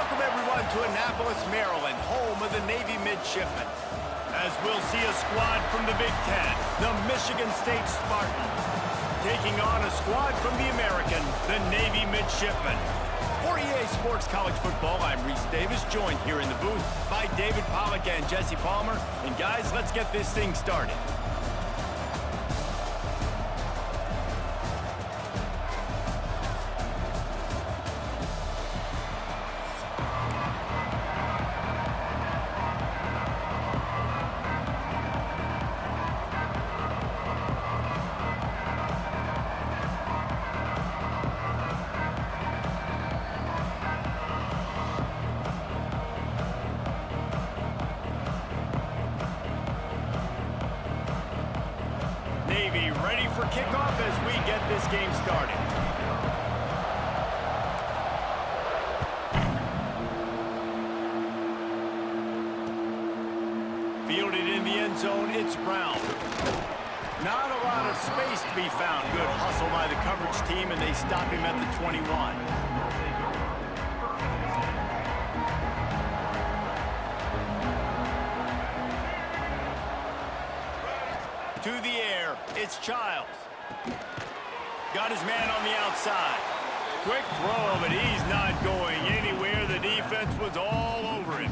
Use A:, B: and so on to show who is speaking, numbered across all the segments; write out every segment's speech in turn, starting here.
A: Welcome, everyone, to Annapolis, Maryland, home of the Navy Midshipmen. As we'll see a squad from the Big Ten, the Michigan State Spartans, taking on a squad from the American, the Navy Midshipmen. For EA Sports College Football, I'm Reese Davis, joined here in the booth by David Pollack and Jesse Palmer. And guys, let's get this thing started. Navy ready for kickoff as we get this game started. Fielded in the end zone, it's Brown. Not a lot of space to be found. Good hustle by the coverage team, and they stop him at the 21. To the air, it's Childs. Got his man on the outside. Quick throw, but he's not going anywhere. The defense was all over him.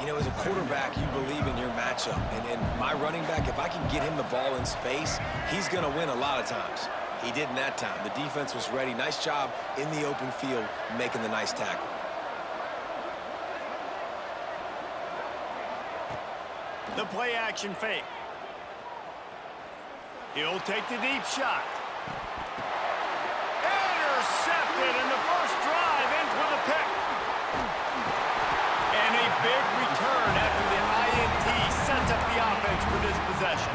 B: You know, as a quarterback, you believe in your matchup. And my running back, if I can get him the ball in space, he's going to win a lot of times. He did in that time. The defense was ready. Nice job in the open field making the nice tackle.
A: The play action fake. He'll take the deep shot. Intercepted, and the first drive ends with a pick. And a big return after the INT sets up the offense for this possession.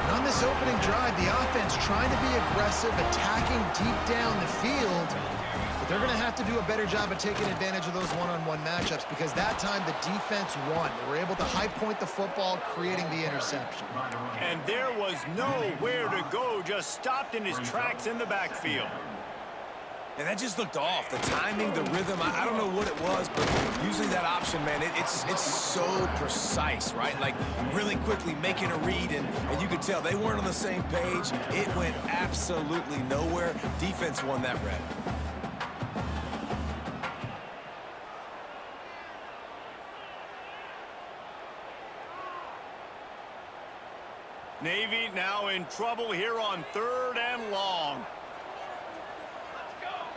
C: And on this opening drive, the offense trying to be aggressive, attacking deep down the field. But they're going to have to do a better job of taking advantage of those one-on-one matchups because that time the defense won. They were able to high point the football, creating the interception.
A: And there was nowhere to go, just stopped in his tracks in the backfield.
B: And that just looked off. The timing, the rhythm, I don't know what it was, but using that option, man, it's so precise, right? Like, really quickly making a read, and you could tell they weren't on the same page. It went absolutely nowhere. Defense won that rep.
A: Navy now in trouble here on 3rd and long.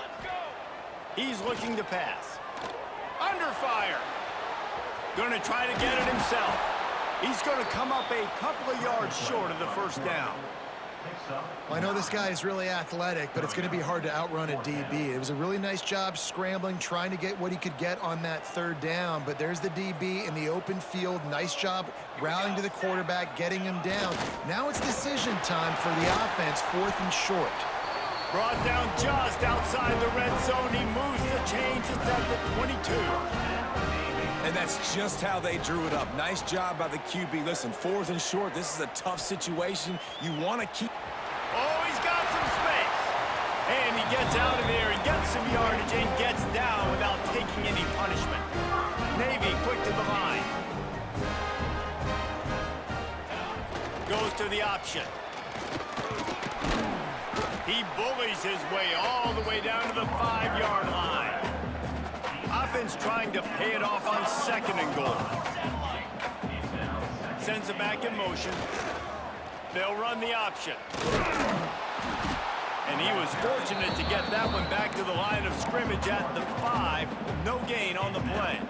A: Let's go. He's looking to pass. Under fire. Going to try to get it himself. He's going to come up a couple of yards short of the first down.
C: Well, I know this guy is really athletic, but it's going to be hard to outrun a DB. It was a really nice job scrambling, trying to get what he could get on that 3rd down, but there's the DB in the open field. Nice job rallying to the quarterback, getting him down. Now it's decision time for the offense, 4th and short.
A: Brought down just outside the red zone. He moves the chains. It's at the 22.
B: And that's just how they drew it up. Nice job by the QB. Listen, 4th and short, this is a tough situation. You want to keep...
A: Oh, he's got some space. And he gets out of there and gets some yardage and gets down without taking any punishment. Navy quick to the line. Goes to the option. He bullies his way all the way down to the 5-yard line. Offense trying to pay it off on 2nd and goal. Sends it back in motion. They'll run the option. And he was fortunate to get that one back to the line of scrimmage at the 5. No gain on the play.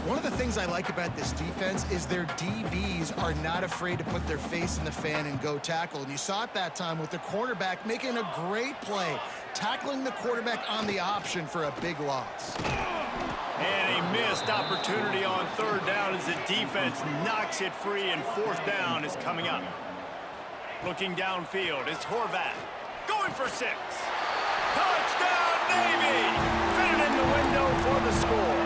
C: One of the things I like about this defense is their DBs are not afraid to put their face in the fan and go tackle. And you saw it that time with the cornerback making a great play, tackling the quarterback on the option for a big loss.
A: And a missed opportunity on 3rd down as the defense knocks it free, and 4th down is coming up. Looking downfield, it's Horvath going for 6. Touchdown, Navy! Fit it in the window for the score.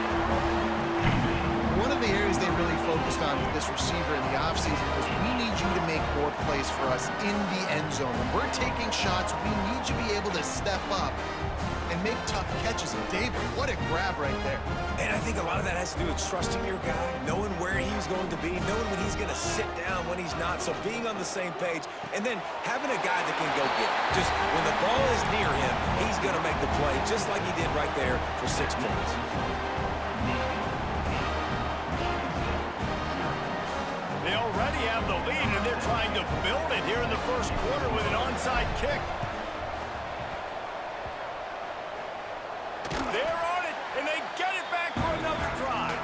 C: One of the areas they really focused on with this receiver in the offseason was we need you to make more plays for us in the end zone. When we're taking shots, we need you to be able to step up and make tough catches. And David, what a grab right there.
B: And I think a lot of that has to do with trusting your guy, knowing where he's going to be, knowing when he's going to sit down, when he's not. So being on the same page, and then having a guy that can go get it. Just when the ball is near him, he's going to make the play, just like he did right there for 6 points.
A: They already have the lead, and they're trying to build it here in the first quarter with an onside kick. They're on it, and they get it back for another drive.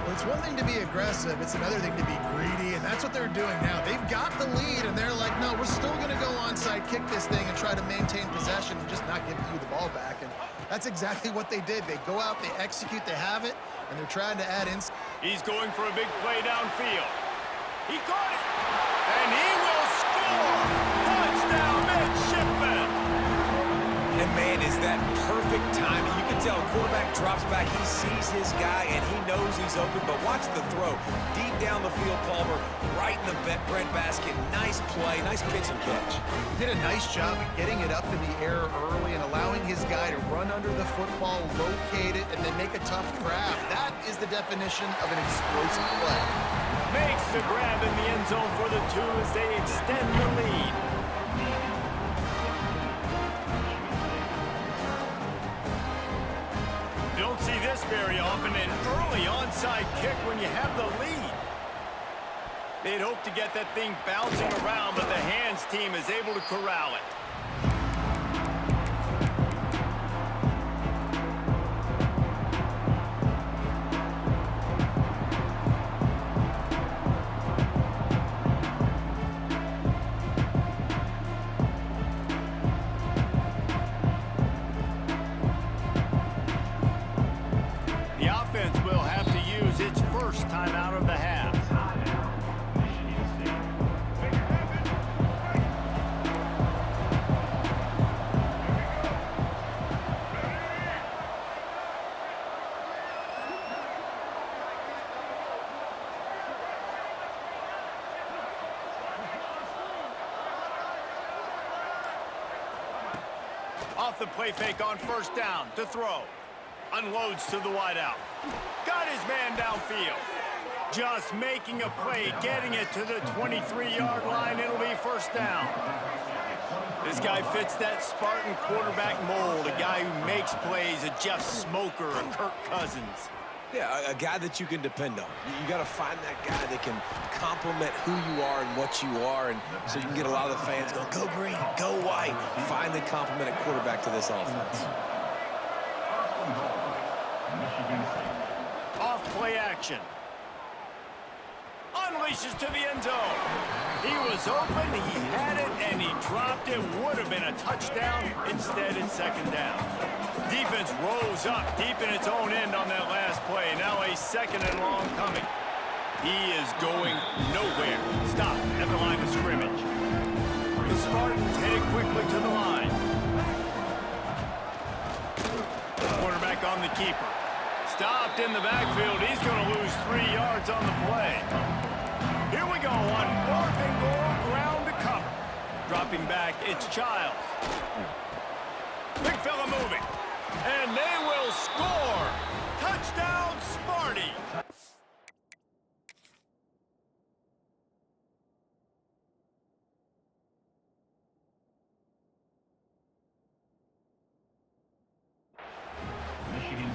C: Well, it's one thing to be aggressive. It's another thing to be greedy, and that's what they're doing now. They've got the lead, and they're like, no, we're still going to go onside, kick this thing, and try to maintain possession and just not give you the ball back. And that's exactly what they did. They go out, they execute, they have it, and they're trying to add in.
A: He's going for a big play downfield. He caught it, and he will score! Touchdown, Midshipman!
B: And, man, is that perfect timing. You can tell quarterback drops back. He sees his guy, and he knows he's open. But watch the throw. Deep down the field, Palmer, right in the breadbasket. Nice play, nice pitch and catch.
C: He did a nice job of getting it up in the air early and allowing his guy to run under the football, locate it, and then make a tough grab. That is the definition of an explosive play.
A: Makes the grab in the end zone for the 2 as they extend the lead. You don't see this very often, an early onside kick when you have the lead. They'd hope to get that thing bouncing around, but the hands team is able to corral it. Time out of the half. Off the play fake on first down to throw. Unloads to the wideout. Got his man downfield. Just making a play, getting it to the 23-yard line. It'll be first down. This guy fits that Spartan quarterback mold, a guy who makes plays, a Jeff Smoker, a Kirk Cousins.
B: Yeah, a guy that you can depend on. You got to find that guy that can complement who you are and what you are, and so you can get a lot of the fans going, go green, go white. Find the complement at quarterback to this offense.
A: Off play action. Unleashes to the end zone. He was open, he had it, and he dropped it. Would have been a touchdown. Instead, it's second down. Defense rose up deep in its own end on that last play. Now a second and long coming. He is going nowhere. Stop at the line of scrimmage. The Spartans headed quickly to the line. Quarterback on the keeper. Stopped in the backfield. He's going to lose 3 yards on the play. Here we go on 4th and goal, ground to cover. Dropping back, it's Childs. Big fella moving. And they will score. Touchdown, Sparty.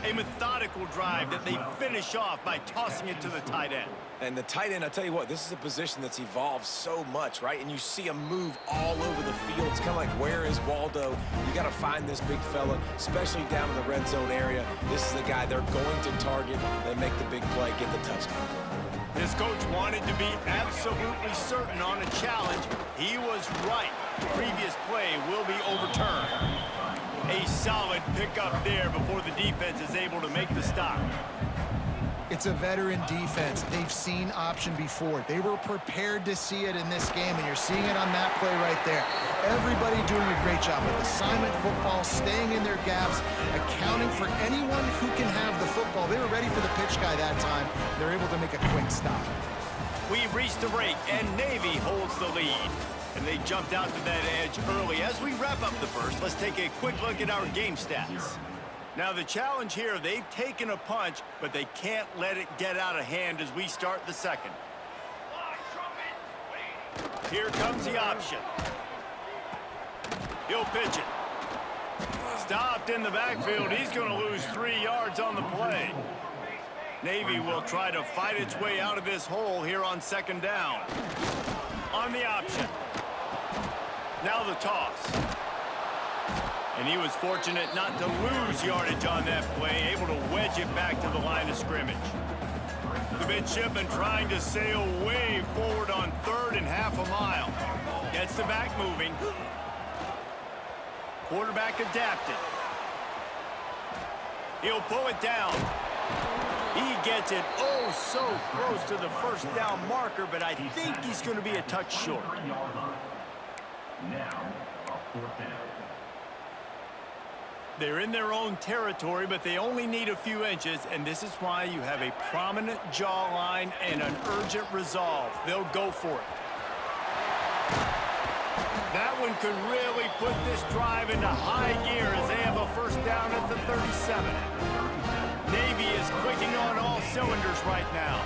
A: A methodical drive that they finish off by tossing it to the tight end.
B: And the tight end, I'll tell you what, this is a position that's evolved so much, right? And you see him move all over the field. It's kind of like, where is Waldo? You got to find this big fella, especially down in the red zone area. This is the guy they're going to target. They make the big play, get the touchdown.
A: This coach wanted to be absolutely certain on a challenge. He was right. The previous play will be overturned. A solid pickup there before the defense is able to make the stop.
C: It's a veteran defense. They've seen option before. They were prepared to see it in this game, and you're seeing it on that play right there. Everybody doing a great job with assignment football, staying in their gaps, accounting for anyone who can have the football. They were ready for the pitch guy that time. They're able to make a quick stop.
A: We've reached the break, and Navy holds the lead. And they jumped out to that edge early. As we wrap up the first, let's take a quick look at our game stats. Now, the challenge here, they've taken a punch, but they can't let it get out of hand as we start the second. Here comes the option. He'll pitch it. Stopped in the backfield. He's going to lose 3 yards on the play. Navy will try to fight its way out of this hole here on second down. On the option. Now the toss. And he was fortunate not to lose yardage on that play, able to wedge it back to the line of scrimmage. The midshipman trying to sail way forward on third and half a mile. Gets the back moving. Quarterback adapted. He'll pull it down. He gets it oh so close to the first down marker, but I think he's going to be a touch short. They're in their own territory, but they only need a few inches, and this is why you have a prominent jawline and an urgent resolve. They'll go for it. That one could really put this drive into high gear as they have a first down at the 37. Navy is clicking on all cylinders right now.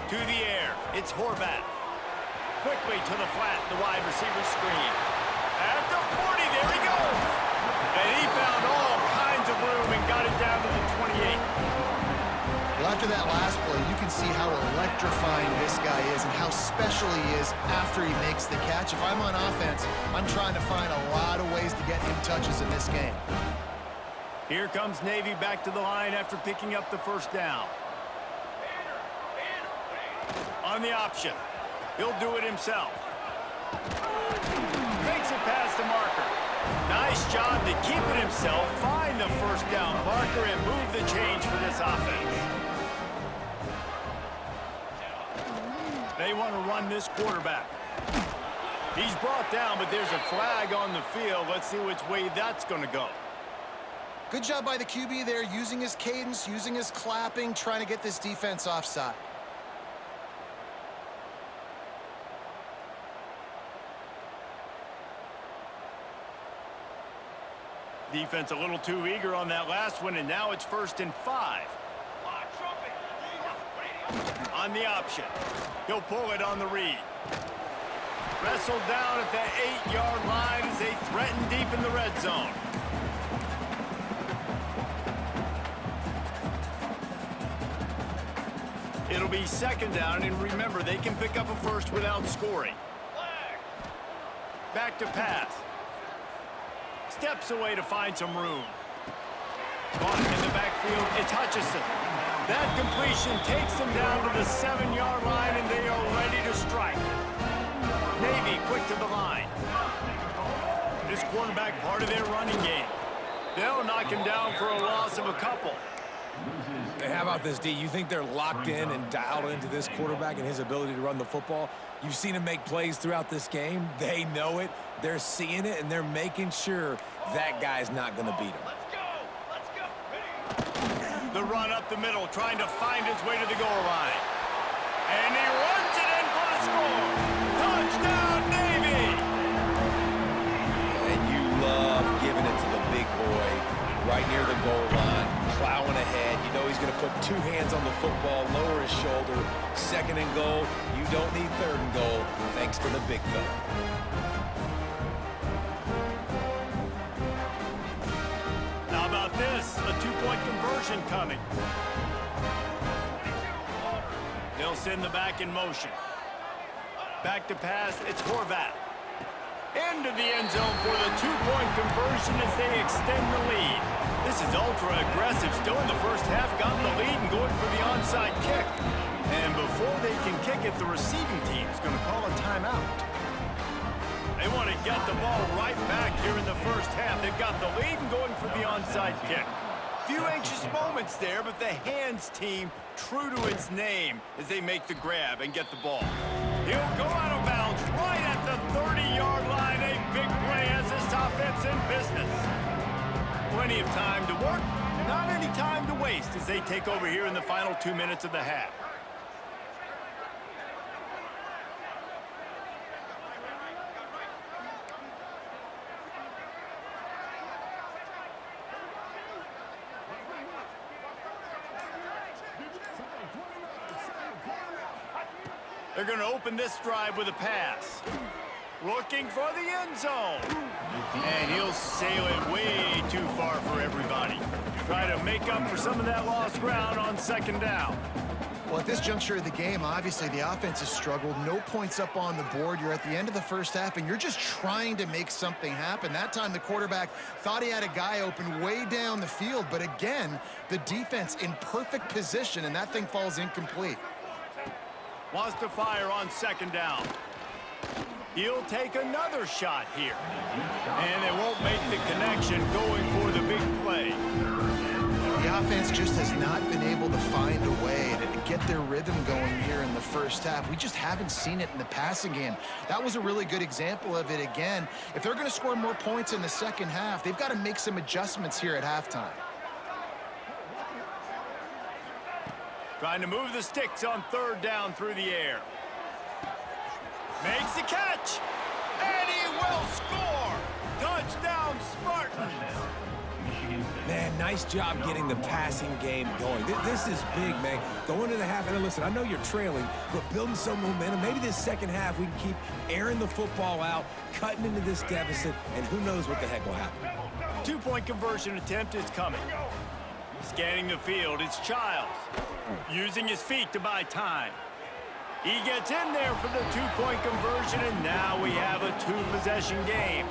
A: To the air, it's Horvath. Quickly to the flat, the wide receiver screen. At the 40, there he goes. And he found all kinds of room and got it down to the 28.
C: Well, after that last play, you can see how electrifying this guy is and how special he is after he makes the catch. If I'm on offense, I'm trying to find a lot of ways to get him touches in this game.
A: Here comes Navy back to the line after picking up the first down. On the option. He'll do it himself. Makes it past the marker. Nice job to keep it himself, find the first down marker, and move the change for this offense. They want to run this quarterback. He's brought down, but there's a flag on the field. Let's see which way that's going to go.
C: Good job by the QB there, using his cadence, using his clapping, trying to get this defense offside.
A: Defense a little too eager on that last one, and now it's 1st and 5. On the option. He'll pull it on the read. Wrestled down at the 8-yard line as they threaten deep in the red zone. It'll be second down, and remember, they can pick up a first without scoring. Back to pass. Steps away to find some room. Caught in the backfield, it's Hutchinson. That completion takes them down to the 7-yard line, and they are ready to strike. Navy quick to the line. This quarterback part of their running game. They'll knock him down for a loss of a couple.
B: Hey, how about this, D? You think they're locked in and dialed into this quarterback and his ability to run the football? You've seen him make plays throughout this game. They know it. They're seeing it, and they're making sure that guy's not going to beat him.
A: Let's go. The run up the middle, trying to find his way to the goal line. And he runs it in for the score. Touchdown, Navy!
B: And you love giving it to the big boy right near the goal line, plowing ahead. You know he's going to put 2 hands on the football, lower his shoulder. 2nd and goal. You don't need 3rd and goal, thanks to the big fella.
A: How about this? A 2-point conversion coming. They'll send the back in motion. Back to pass, it's Horvath. Into the end zone for the 2-point conversion as they extend the lead. This is ultra-aggressive. Still in the first half, got the lead and going for the onside kick. And before they can kick it, the receiving team's going to call a timeout. They want to get the ball right back here in the first half. They've got the lead and going for the onside kick. Few anxious moments there, but the hands team true to its name as they make the grab and get the ball. He'll go out of bounds right at the 30-yard line. A big play as this offense in business. Plenty of time to work, not any time to waste as they take over here in the final 2 minutes of the half. They're going to open this drive with a pass. Looking for the end zone. And he'll sail it way too far for everybody. Try to make up for some of that lost ground on second down.
C: Well, at this juncture of the game, obviously the offense has struggled. No points up on the board. You're at the end of the first half, and you're just trying to make something happen. That time, the quarterback thought he had a guy open way down the field, but again, the defense in perfect position, and that thing falls incomplete.
A: Wants to fire on second down. He'll take another shot here. And they won't make the connection going for the big play.
C: The offense just has not been able to find a way to get their rhythm going here in the first half. We just haven't seen it in the passing game. That was a really good example of it again. If they're going to score more points in the second half, they've got to make some adjustments here at halftime.
A: Trying to move the sticks on third down through the air. Makes the catch, and he will score! Touchdown, Spartans!
B: Man, nice job getting the passing game going. This is big, man. Going to the half, and listen, I know you're trailing, but building some momentum. Maybe this second half we can keep airing the football out, cutting into this deficit, and who knows what the heck will happen.
A: Two-point conversion attempt is coming. Scanning the field, it's Childs. Using his feet to buy time. He gets in there for the two-point conversion, and now we have a two-possession game.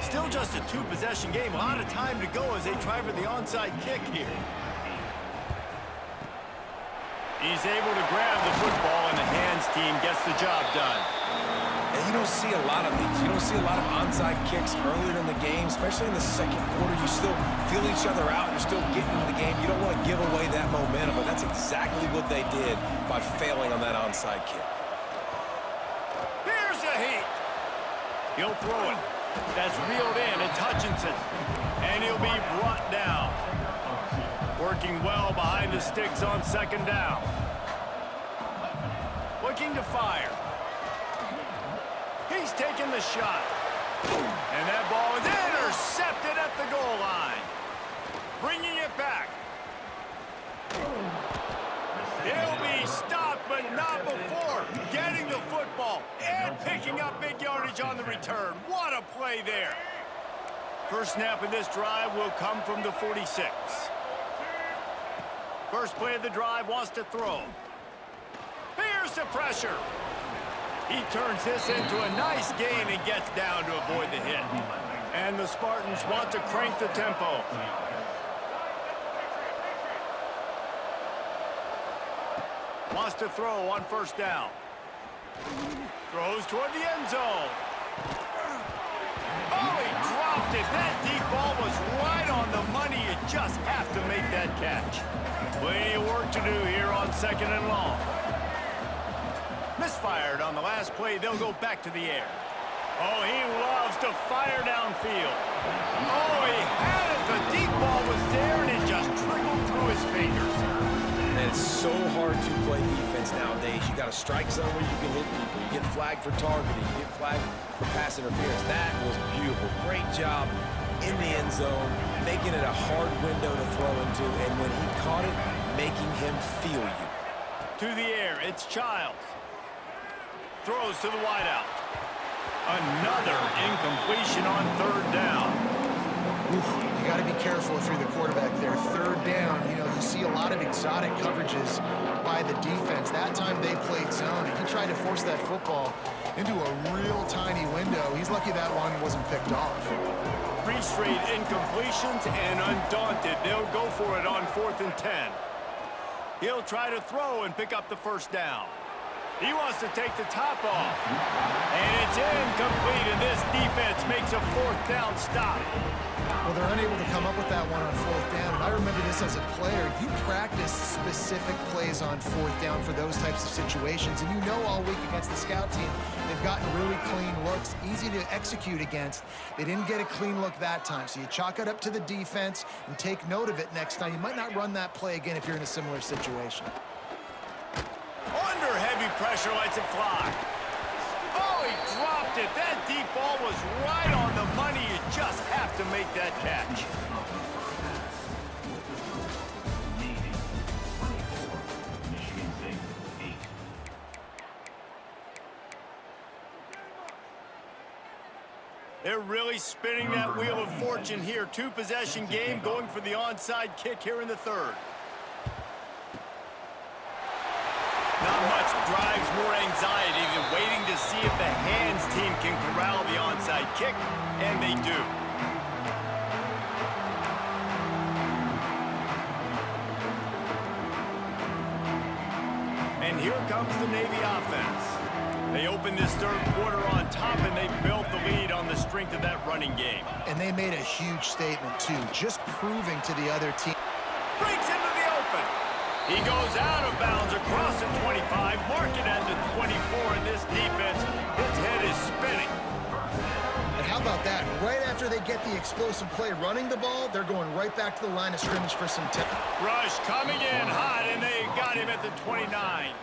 A: Still just a two-possession game. A lot of time to go as they try for the onside kick here. He's able to grab the football, and the hands team gets the job done.
B: And you don't see a lot of these. You don't see a lot of onside kicks earlier in the game, especially in the second quarter. You still feel each other out. You're still getting into the game. You don't want to give away that momentum, but that's exactly what they did by failing on that onside kick.
A: Here's a heat. He'll throw it. That's reeled in. It's Hutchinson. And he'll be brought down. Working well behind the sticks on second down. Looking to fire. He's taking the shot. And that ball is intercepted at the goal line. Bringing it back. He'll be stopped, but not before getting the football and picking up big yardage on the return. What a play there. First snap of this drive will come from the 46. First play of the drive, wants to throw. Here's the pressure. He turns this into a nice gain and gets down to avoid the hit. And the Spartans want to crank the tempo. Wants to throw on first down. Throws toward the end zone. Oh, he dropped it. That deep ball was right on the money. You just have to make that catch. Plenty of work to do here on second and long. Misfired on the last play. They'll go back to the air. Oh, he loves to fire downfield. Oh, he had it. The deep ball was there, and it just trickled through his fingers.
B: And it's so hard to play defense nowadays. You got to strike zone where you can hit people. You get flagged for targeting. You get flagged for pass interference. That was beautiful. Great job in the end zone, making it a hard window to throw into, and when he caught it, making him feel you.
A: To the air, it's Childs. Throws to the wideout. Another incompletion on third down.
C: Oof, you got to be careful if you're the quarterback there. Third down, you know, you see a lot of exotic coverages by the defense. That time they played zone, and he tried to force that football into a real tiny window. He's lucky that one wasn't picked off.
A: 3 straight incompletions, and undaunted, they'll go for it on 4th and 10. He'll try to throw and pick up the first down. He wants to take the top off. And it's incomplete, and this defense makes a 4th down stop.
C: Well, they're unable to come up with that one on 4th down, and I remember this as a player. You practice specific plays on 4th down for those types of situations, and you know all week against the scout team, they've gotten really clean looks, easy to execute against. They didn't get a clean look that time, so you chalk it up to the defense and take note of it next time. You might not run that play again if you're in a similar situation.
A: Under heavy pressure, lets it fly. Oh, he dropped it. That deep ball was right on the money. You just have to make that catch. They're really spinning that wheel of fortune here. Two-possession game, going for the onside kick here in the third. Not much drives more anxiety than waiting to see if the hands team can corral the onside kick, and they do. And here comes the Navy offense. They opened this third quarter on top, and they built the lead on the strength of that running game.
C: And they made a huge statement, too, just proving to the other team.
A: Breaks into the open. He goes out of bounds across the 25, marking at the 24, and this defense, its head is spinning.
C: And how about that? Right after they get the explosive play running the ball, they're going right back to the line of scrimmage for some time.
A: Rush coming in hot, and they got him at the 29.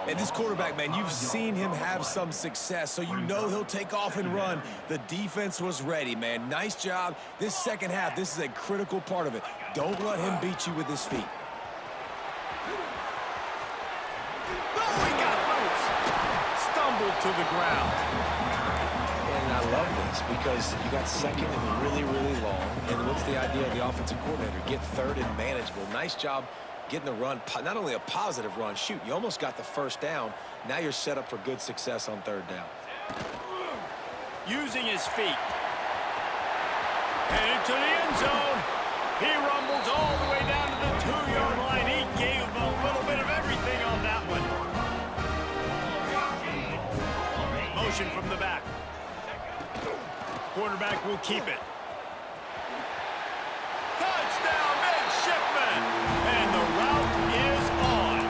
B: And this quarterback, man, you've seen him have some success, so you know he'll take off and run. The defense was ready, man. Nice job. This second half, this is a critical part of it. Don't let him beat you with his feet.
A: Oh, he got loose. Stumbled to the ground.
D: And I love this because you got second and really, really long. And what's the idea of the offensive coordinator? Get third and manageable. Nice job getting the run, not only a positive run, shoot, you almost got the first down. Now you're set up for good success on third down.
A: Using his feet. Headed to the end zone. He rumbles all the way down to the 2-yard line. He gave him a little bit of everything on that one. Motion from the back. Quarterback will keep it. Touchdown, midshipman! And the route is on.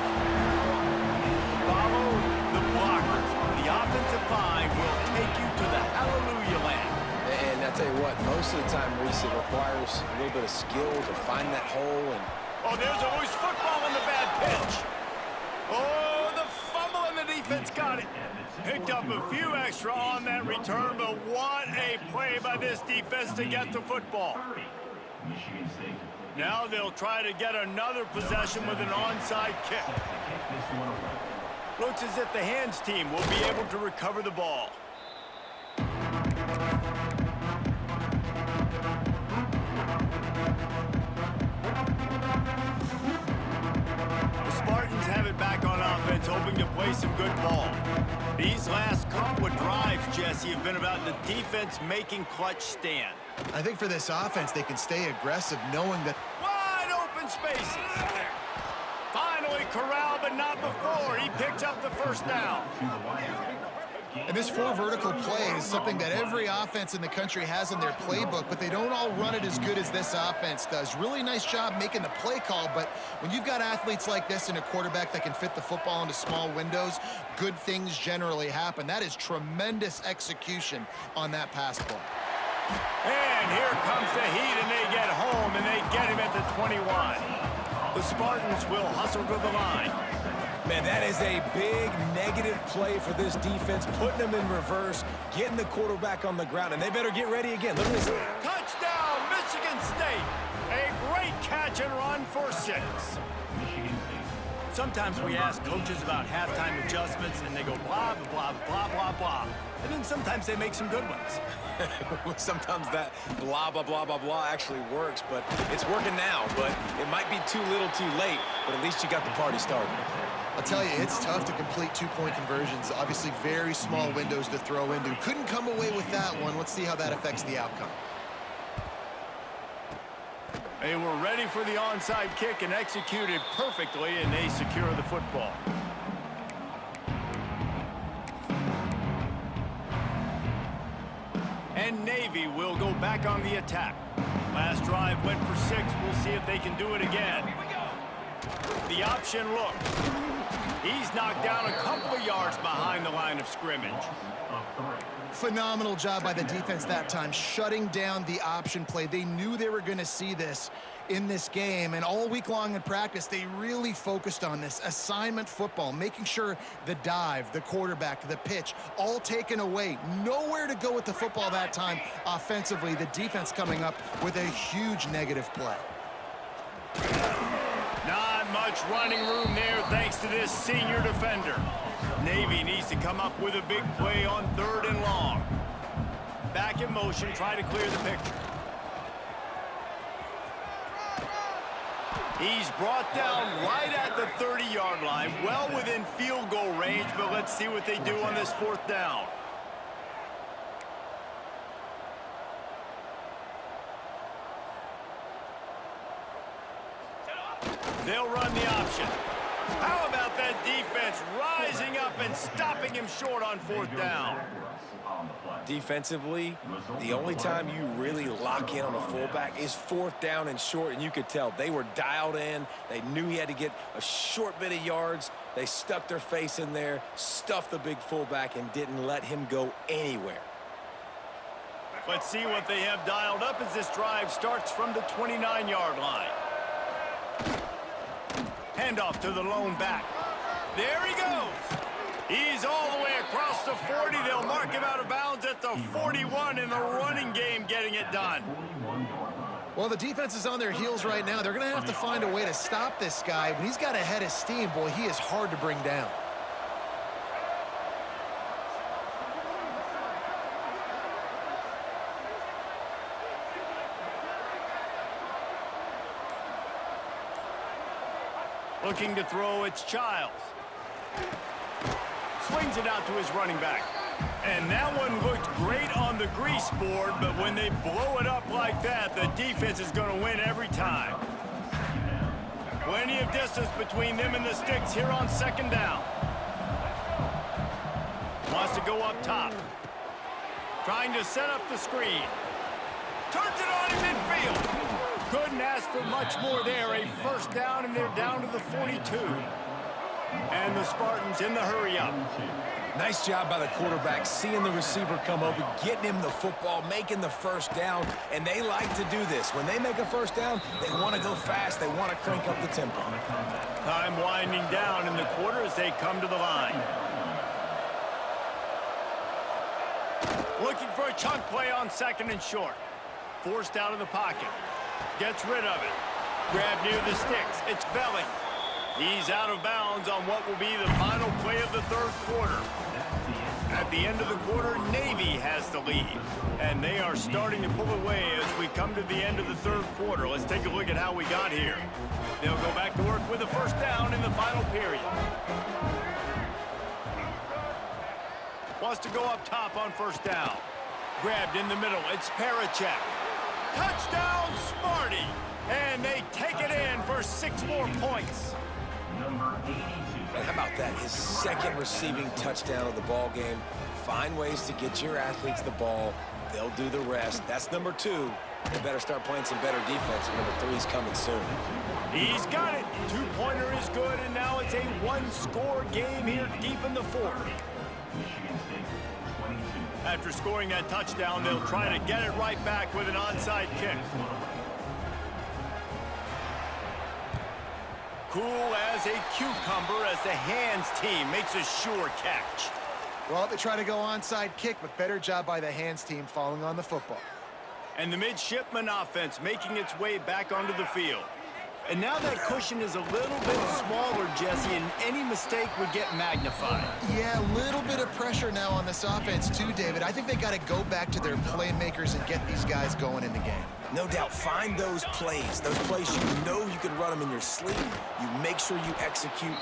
A: Follow the blockers. The offensive line will take you to the hallelujah land.
D: And I tell you what, most of the time, Reese, it requires a little bit of skill to find that hole. And
A: oh, there's a loose football on the bad pitch. Oh, the fumble and the defense got it. Picked up a few extra on that return, but what a play by this defense to get the football. Now they'll try to get another possession with an onside kick. Looks as if the hands team will be able to recover the ball. The Spartans have it back on offense, hoping to play some good ball. These last couple of drives, Jesse, have been about the defense making clutch stand.
C: I think for this offense, they can stay aggressive knowing that
A: Wide open spaces. Finally corralled, but not before. He picks up the first down.
C: and this four vertical play is something that every offense in the country has in their playbook, but they don't all run it as good as this offense does. Really nice job making the play call, but when you've got athletes like this and a quarterback that can fit the football into small windows, good things generally happen. That is tremendous execution on that pass play.
A: And here comes the heat, and they get home, and they get him at the 21. The Spartans will hustle to the line.
B: Man, that is a big negative play for this defense, putting them in reverse, getting the quarterback on the ground, and they better get ready again. Look at this.
A: Touchdown, Michigan State. A great catch and run for 6. Sometimes we ask coaches about halftime adjustments, and they go blah, blah, blah, blah, blah. And then sometimes they make some good ones.
B: Sometimes that blah, blah, blah, blah, blah actually works, but it's working now. But it might be too little too late, but at least you got the party started.
C: I'll tell you, it's tough to complete two-point conversions. Obviously, very small windows to throw into. Couldn't come away with that one. Let's see how that affects the outcome.
A: They were ready for the onside kick and executed perfectly, and they secure the football. And Navy will go back on the attack. Last drive went for 6. We'll see if they can do it again. The option look. He's knocked down a couple of yards behind the line of scrimmage.
C: Phenomenal job by the defense that time, shutting down the option play. They knew they were going to see this in this game, and all week long in practice, they really focused on this assignment football, making sure the dive, the quarterback, the pitch, all taken away. Nowhere to go with the football that time offensively. The defense coming up with a huge negative play.
A: Not much running room there thanks to this senior defender. Navy needs to come up with a big play on 3rd and long. back in motion, trying to clear the picture. He's brought down right at the 30-yard line, well within field goal range, but let's see what they do on this fourth down. They'll run the option. How about that defense rising up and stopping him short on fourth down?
D: Defensively, the only time you really lock in on a fullback is fourth down and short, and you could tell they were dialed in. They knew he had to get a short bit of yards. They stuck their face in there, stuffed the big fullback, and didn't let him go anywhere.
A: Let's see what they have dialed up as this drive starts from the 29-yard line. Handoff to the lone back. There he goes. He's all the way across the 40. They'll mark him out of bounds at the 41 in the running game, getting it done.
C: Well, the defense is on their heels right now. They're going to have to find a way to stop this guy. When he's got a head of steam, boy, he is hard to bring down.
A: Looking to throw, it's Childs. Swings it out to his running back. And that one looked great on the grease board, but when they blow it up like that, the defense is going to win every time. Plenty of distance between them and the sticks here on second down. Wants to go up top. Trying to set up the screen. Turns it on in midfield. Couldn't ask for much more there. A first down, and they're down to the 42. And the Spartans in the hurry-up.
B: Nice job by the quarterback, seeing the receiver come over, getting him the football, making the first down, and they like to do this. When they make a first down, they want to go fast. They want to crank up the tempo.
A: Time winding down in the quarter as they come to the line. Looking for a chunk play on second and short. Forced out of the pocket. Gets rid of it. Grab near the sticks. It's Velling. He's out of bounds on what will be the final play of the third quarter. At the end of the quarter, Navy has the lead. And they are starting to pull away as we come to the end of the third quarter. Let's take a look at how we got here. They'll go back to work with a first down in the final period. Wants to go up top on first down. Grabbed in the middle. It's Parachek. Touchdown, Sparty! And they take it in for 6 more points.
D: And how about that? His second receiving touchdown of the ball game. Find ways to get your athletes the ball. They'll do the rest. That's number 2. They better start playing some better defense. Number 3's coming soon.
A: He's got it. 2-pointer is good, and now it's a 1-score game here deep in the fourth. After scoring that touchdown, they'll try to get it right back with an onside kick. Cool as a cucumber as the hands team makes a sure catch.
C: Well, they try to go onside kick, but better job by the hands team falling on the football.
A: And the midshipman offense making its way back onto the field. And now that cushion is a little bit smaller, Jesse, and any mistake would get magnified.
C: Yeah, a little bit of pressure now on this offense too, David. I think they got to go back to their playmakers and get these guys going in the game.
B: No doubt, find those plays you know you can run them in your sleep. You make sure you execute,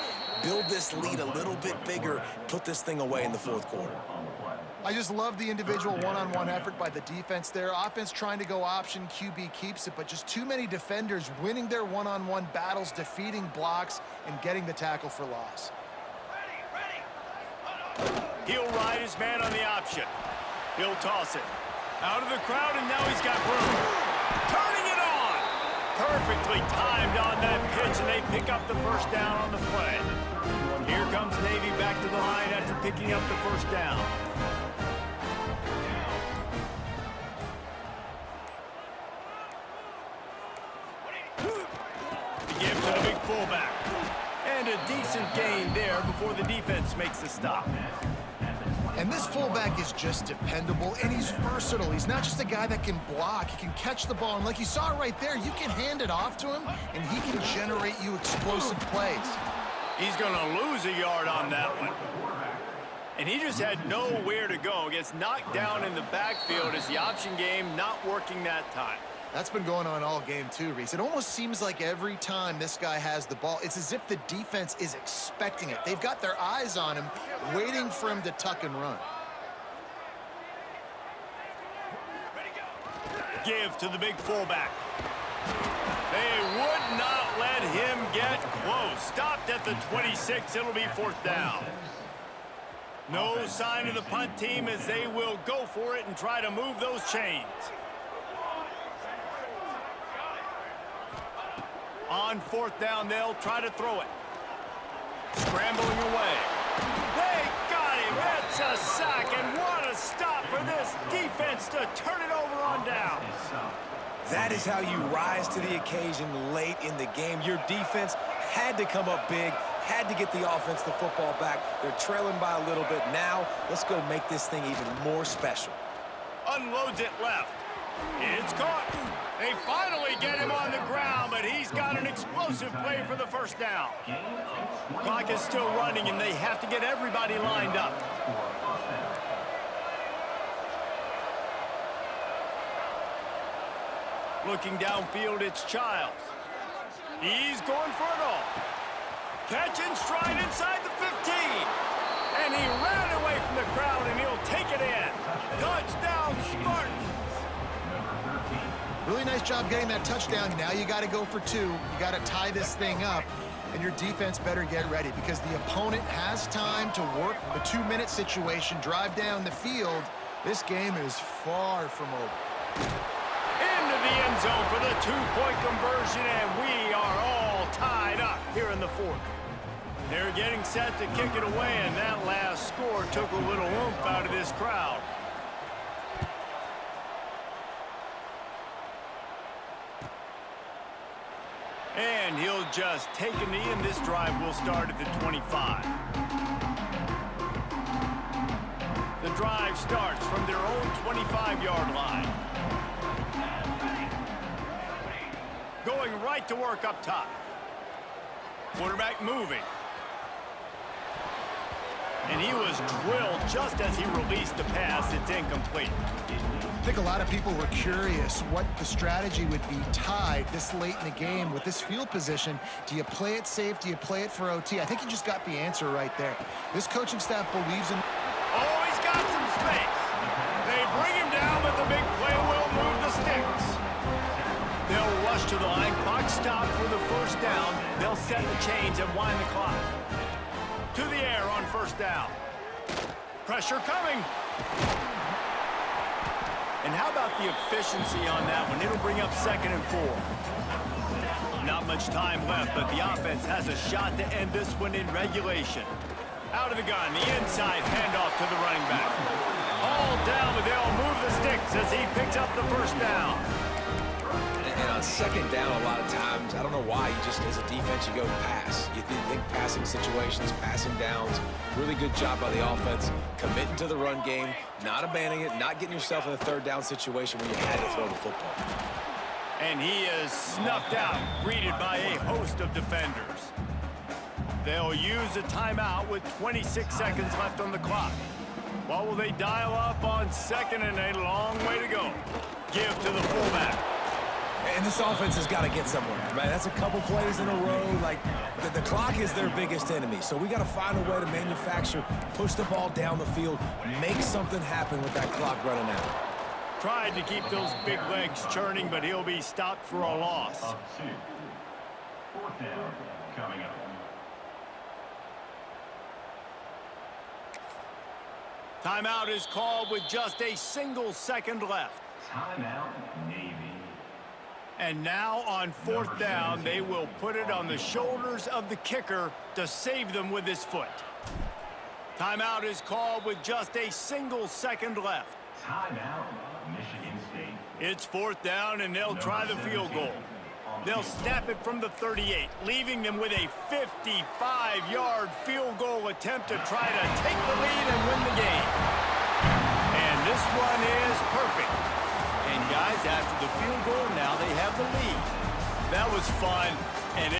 B: build this lead a little bit bigger, put this thing away in the fourth quarter.
C: I just love the individual one-on-one effort by the defense there. Offense trying to go option, QB keeps it, but just too many defenders winning their one-on-one battles, defeating blocks, and getting the tackle for loss.
A: He'll ride his man on the option. He'll toss it. Out of the crowd, and now he's got room. Turning it on! Perfectly timed on that pitch, and they pick up the first down on the play. Here comes Navy back to the line after picking up the first down. Give to the big fullback. And a decent gain there before the defense makes the stop.
C: And this fullback is just dependable, and he's versatile. He's not just a guy that can block. He can catch the ball, and like you saw right there, you can hand it off to him, and he can generate you explosive plays.
A: He's going to lose a yard on that one. And he just had nowhere to go. Gets knocked down in the backfield as the option game not working that time.
C: That's been going on all game too, Reese. It almost seems like every time this guy has the ball, it's as if the defense is expecting it. They've got their eyes on him, waiting for him to tuck and run.
A: Give to the big fullback. They would not let him get close. Stopped at the 26. It'll be fourth down. No sign of the punt team as they will go for it and try to move those chains. On fourth down, they'll try to throw it. Scrambling away. They got him. It's a sack, and what a stop for this defense to turn it over on downs.
B: That is how you rise to the occasion late in the game. Your defense had to come up big, had to get the offense the football back. They're trailing by a little bit. Now, let's go make this thing even more special.
A: Unloads it left. It's caught. They finally get him on the ground, but he's got an explosive play for the first down. Clock is still running, and they have to get everybody lined up. Looking downfield, it's Childs. He's going for it all. Catch and stride inside the 15. And he ran away from the crowd, and he'll take it in. Touchdown, Spartans.
C: Really nice job getting that touchdown. Now you got to go for two. You got to tie this thing up, and your defense better get ready because the opponent has time to work the 2-minute situation, drive down the field. This game is far from over.
A: Into the end zone for the two-point conversion, and we are all tied up here in the fourth. They're getting set to kick it away, and that last score took a little oomph out of this crowd. And he'll just take a knee, and this drive will start at the 25. The drive starts from their own 25-yard line. Going right to work up top. Quarterback moving. And he was drilled just as he released the pass. It's incomplete.
C: I think a lot of people were curious what the strategy would be tied this late in the game with this field position. Do you play it safe? Do you play it for OT? I think you just got the answer right there. This coaching staff believes in...
A: Oh, he's got some space. They bring him down, but the big play will move the sticks. They'll rush to the line. Clock stopped for the first down. They'll set the chains and wind the clock. To the air on first down. Pressure coming. And how about the efficiency on that one? It'll bring up 2nd and 4. Not much time left, but the offense has a shot to end this one in regulation. Out of the gun, the inside handoff to the running back. All down, but they'll move the sticks as he picks up the first down.
D: And on second down, a lot of times, I don't know why, you just, as a defense, you go pass. You think passing situations, passing downs. Really good job by the offense, committing to the run game, not abandoning it, not getting yourself in a third down situation where you had to throw the football.
A: And he is snuffed out, greeted by a host of defenders. They'll use a timeout with 26 seconds left on the clock. What will they dial up on second and a long way to go? Give to the fullback.
B: And this offense has got to get somewhere, right? That's a couple plays in a row. Like, the clock is their biggest enemy. So we got to find a way to manufacture, push the ball down the field, make something happen with that clock running out.
A: Tried to keep those big legs churning, but he'll be stopped for a loss.
E: Fourth down coming up.
A: Timeout is called with just a single second left.
E: Timeout, Navy.
A: And now on fourth down, they will put it on the shoulders of the kicker to save them with his foot. Timeout is called with just a single second left.
E: Timeout, Michigan State.
A: It's fourth down, and they'll try the field goal. They'll snap it from the 38, leaving them with a 55-yard field goal attempt to try to take the lead and win the game. And this one is perfect. And guys, after the field goal, now they have the lead. That was fun.